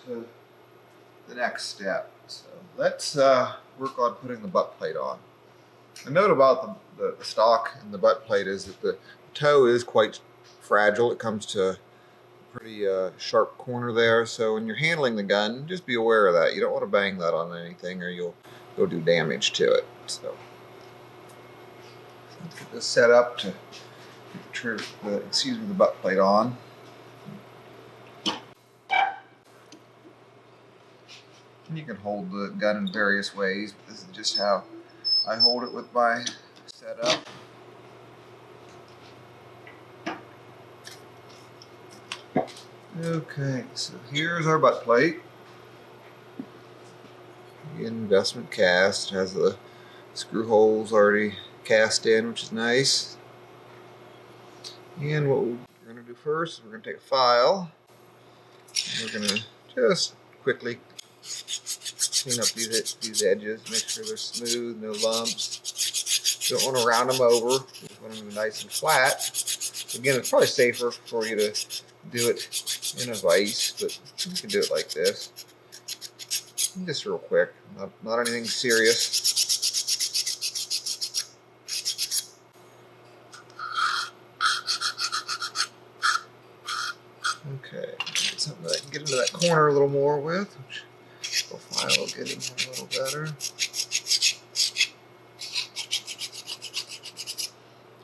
to the next step. So let's work on putting the butt plate on. A note about the stock and the butt plate is that the toe is quite fragile. It comes to a pretty sharp corner there, so when you're handling the gun, just be aware of that. You don't want to bang that on anything or you'll go do damage to it. So let's get this set up to get the butt plate on. And you can hold the gun in various ways, but this is just how I hold it with my setup. Okay, so here's our butt plate. Investment cast, has the screw holes already cast in, which is nice. And what we're going to do first is we're going to take a file. We're going to just quickly clean up these edges, make sure they're smooth, no lumps. Don't want to round them over, just want them nice and flat. Again, it's probably safer for you to do it in a vise, but you can do it like this. Just real quick, not anything serious. Okay, something that I can get into that corner a little more with, which the file will get in a little better.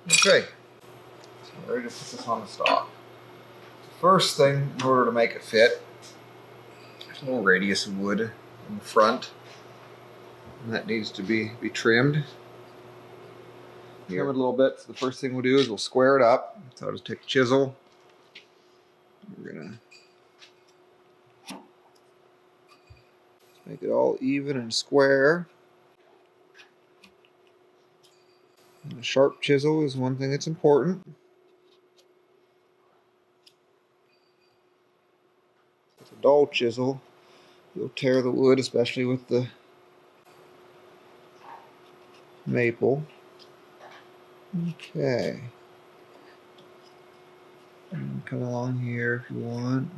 Okay, so I'm ready to put this on the stock. First thing, in order to make it fit, there's a little radius of wood in the front, and that needs to be trimmed. Trim it a little bit. So the first thing we'll do is we'll square it up. So I'll just take the chisel. We're gonna make it all even and square. And a sharp chisel is one thing that's important. With a dull chisel, you'll tear the wood, especially with the maple. Okay. And come along here if you want.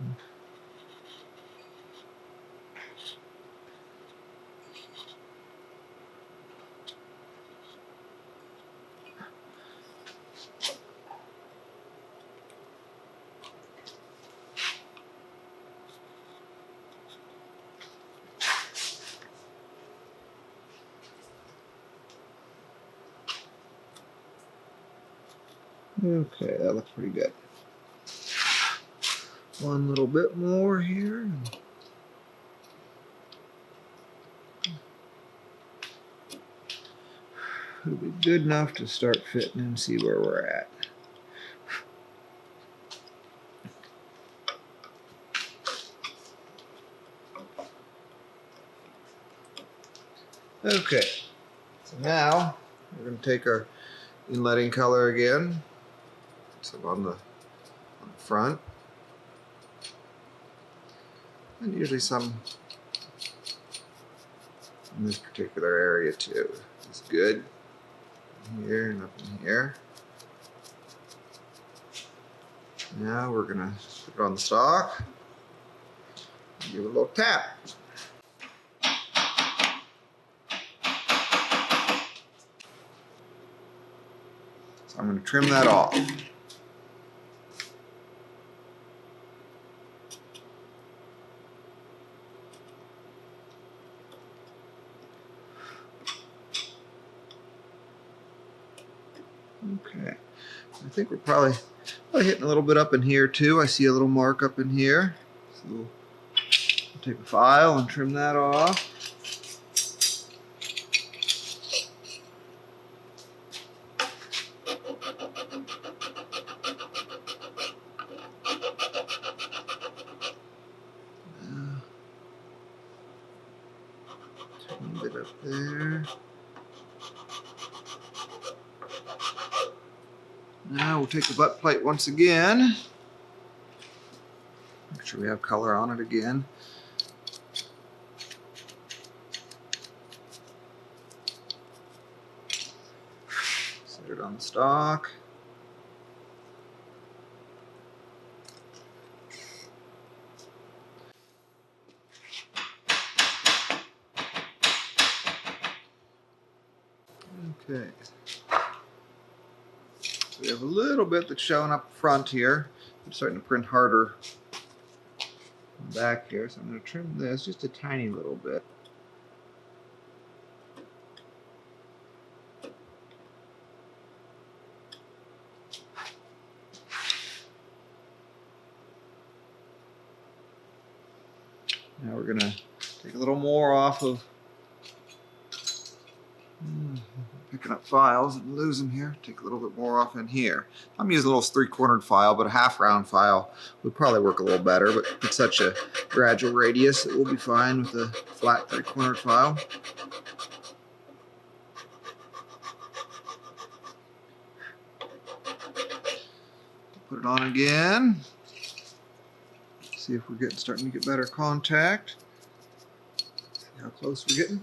Okay, that looks pretty good. One little bit more here. It'll be good enough to start fitting and see where we're at. Okay, so now we're going to take our inletting color again. So on the front, and usually some in this particular area too. It's good here and up in here. Now we're gonna put it on the stock. Give it a little tap. So I'm going to trim that off. Okay, I think we're probably hitting a little bit up in here too. I see a little mark up in here. So we'll take a file and trim that off. Trim it up there. Now we'll take the butt plate once again. Make sure we have color on it again. Set it on the stock. Okay. So we have a little bit that's showing up front here. I'm starting to print harder back here, so I'm going to trim this just a tiny little bit. Now we're going to take a little more off of picking up files and lose them here. Take a little bit more off in here. I'm using a little 3/4 file, but a half round file would probably work a little better, but it's such a gradual radius that we'll be fine with a flat 3/4 file. Put it on again. See if we're starting to get better contact. See how close we're getting.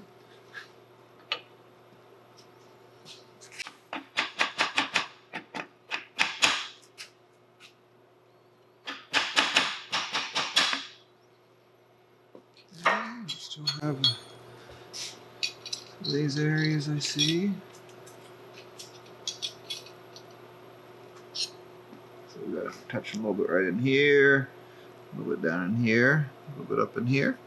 Still have these areas I see. So we got to touch a little bit right in here, a little bit down in here, a little bit up in here.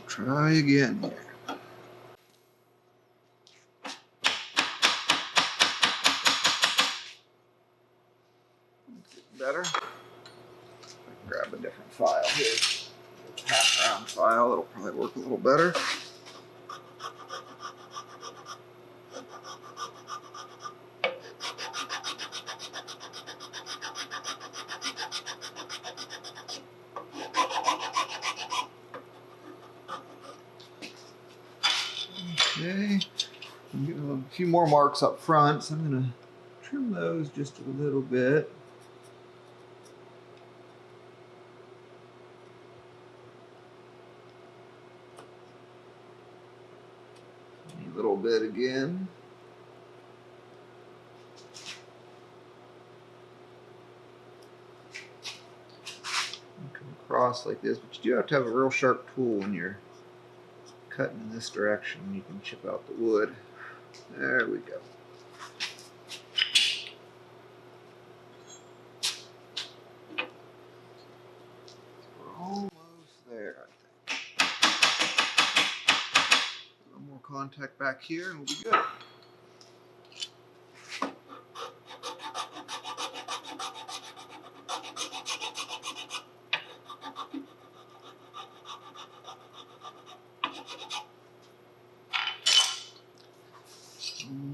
Try again here. Getting better. I can grab a different file here. Half round file, it'll probably work a little better. Okay, I'm getting a few more marks up front, so I'm going to trim those just a little bit. A little bit again. Come across like this, but you do have to have a real sharp tool when you're cutting in this direction. You can chip out the wood. There we go. We're almost there, I think. A little more contact back here and we'll be good.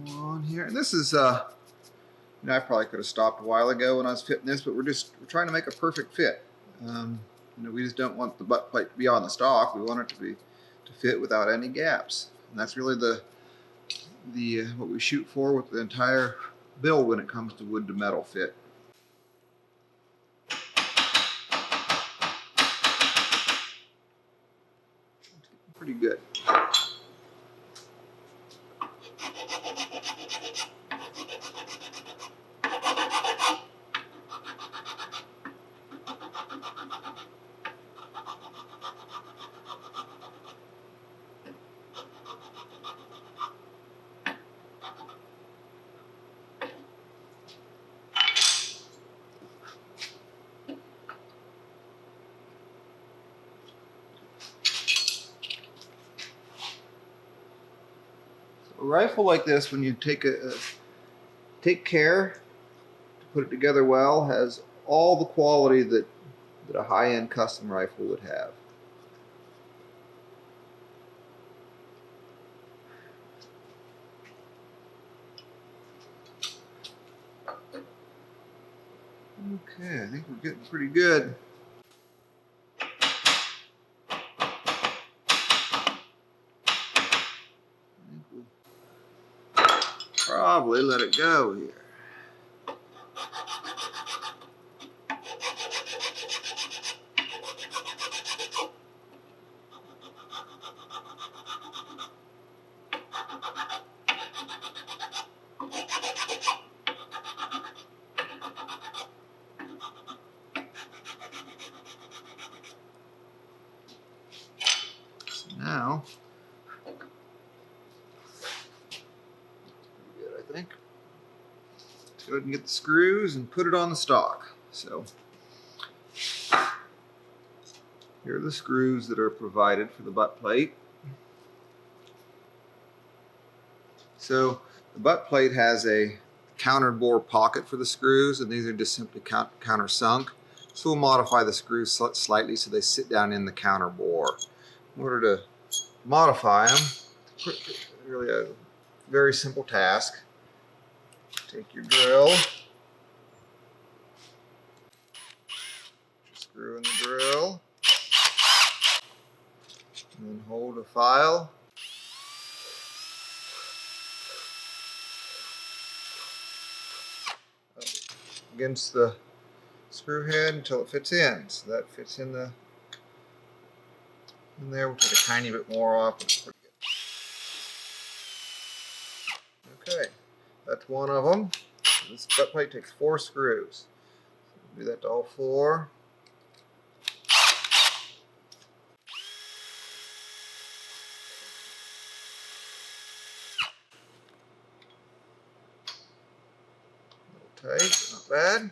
On here, and this is I probably could have stopped a while ago when I was fitting this, but we're trying to make a perfect fit. We just don't want the butt plate to be on the stock. We want it to fit without any gaps, and that's really the what we shoot for with the entire build when it comes to wood to metal fit. It's pretty good. A rifle like this, when you take care to put it together well, has all the quality that a high-end custom rifle would have. Okay, I think we're getting pretty good. Probably let it go here. now. Good, I think. Let's go ahead and get the screws and put it on the stock. So here are the screws that are provided for the butt plate. So the butt plate has a counterbore pocket for the screws, and these are just simply countersunk. So we'll modify the screws slightly so they sit down in the counterbore. In order to modify them, really a very simple task. Take your drill, screw in the drill, and then hold a file. Against the screw head until it fits in. So that fits in there. We'll take a tiny bit more off. It's pretty good. Okay, that's one of them. This butt plate takes 4 screws. So we'll do that to all 4. A little tight, not bad.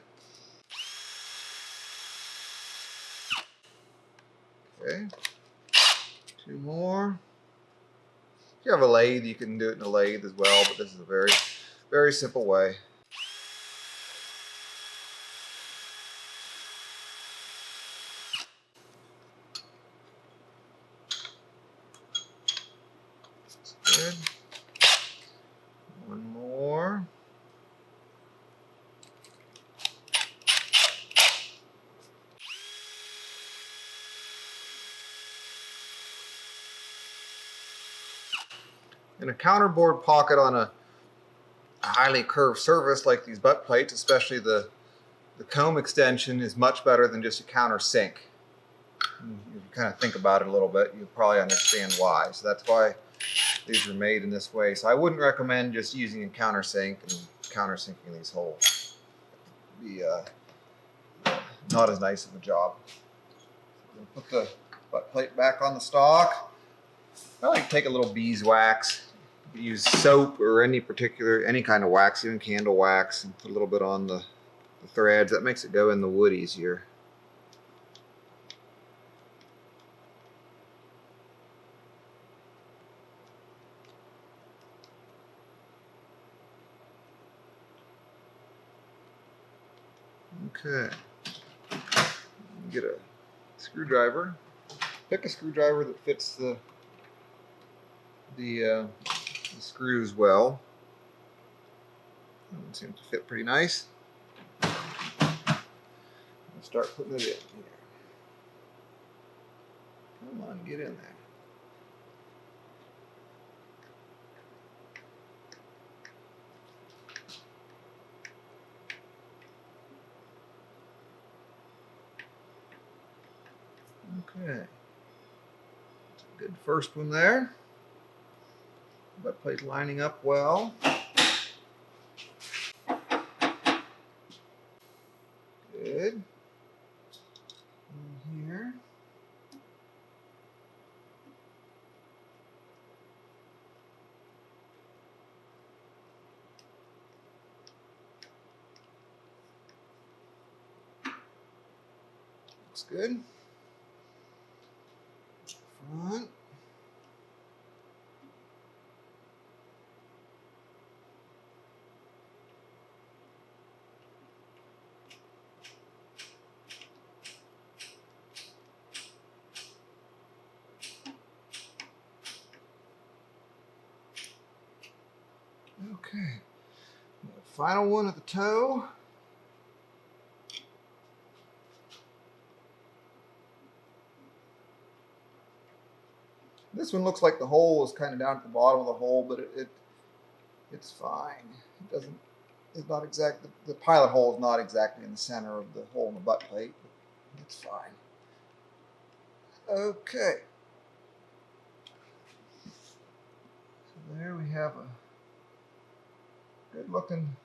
Okay, 2 more. If you have a lathe, you can do it in a lathe as well, but this is a very, very simple way. That's good. One more. In a counterbore pocket on a highly curved surface like these butt plates, especially the comb extension, is much better than just a countersink. If you kind of think about it a little bit, you'll probably understand why. So that's why these are made in this way. So I wouldn't recommend just using a countersink and countersinking these holes. It'd be not as nice of a job. So put the butt plate back on the stock. I like to take a little beeswax. You can use soap or any kind of wax, even candle wax, and put a little bit on the threads. That makes it go in the wood easier. Okay. Get a screwdriver. Pick a screwdriver that fits the screws well. It seems to fit pretty nice. Start putting it in here. Come on, get in there. Okay. That's a good first one there. Butt plate lining up well. Good. In here. Looks good. Front. Okay. The final one at the toe. This one looks like the hole is kind of down at the bottom of the hole, but it's fine. It's not exact. The pilot hole is not exactly in the center of the hole in the butt plate, but it's fine. Okay. So there we have a good looking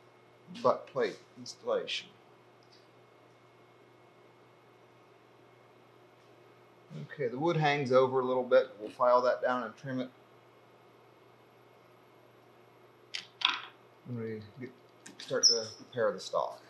butt plate installation. Okay, the wood hangs over a little bit. We'll file that down and trim it. When we start to prepare the stock.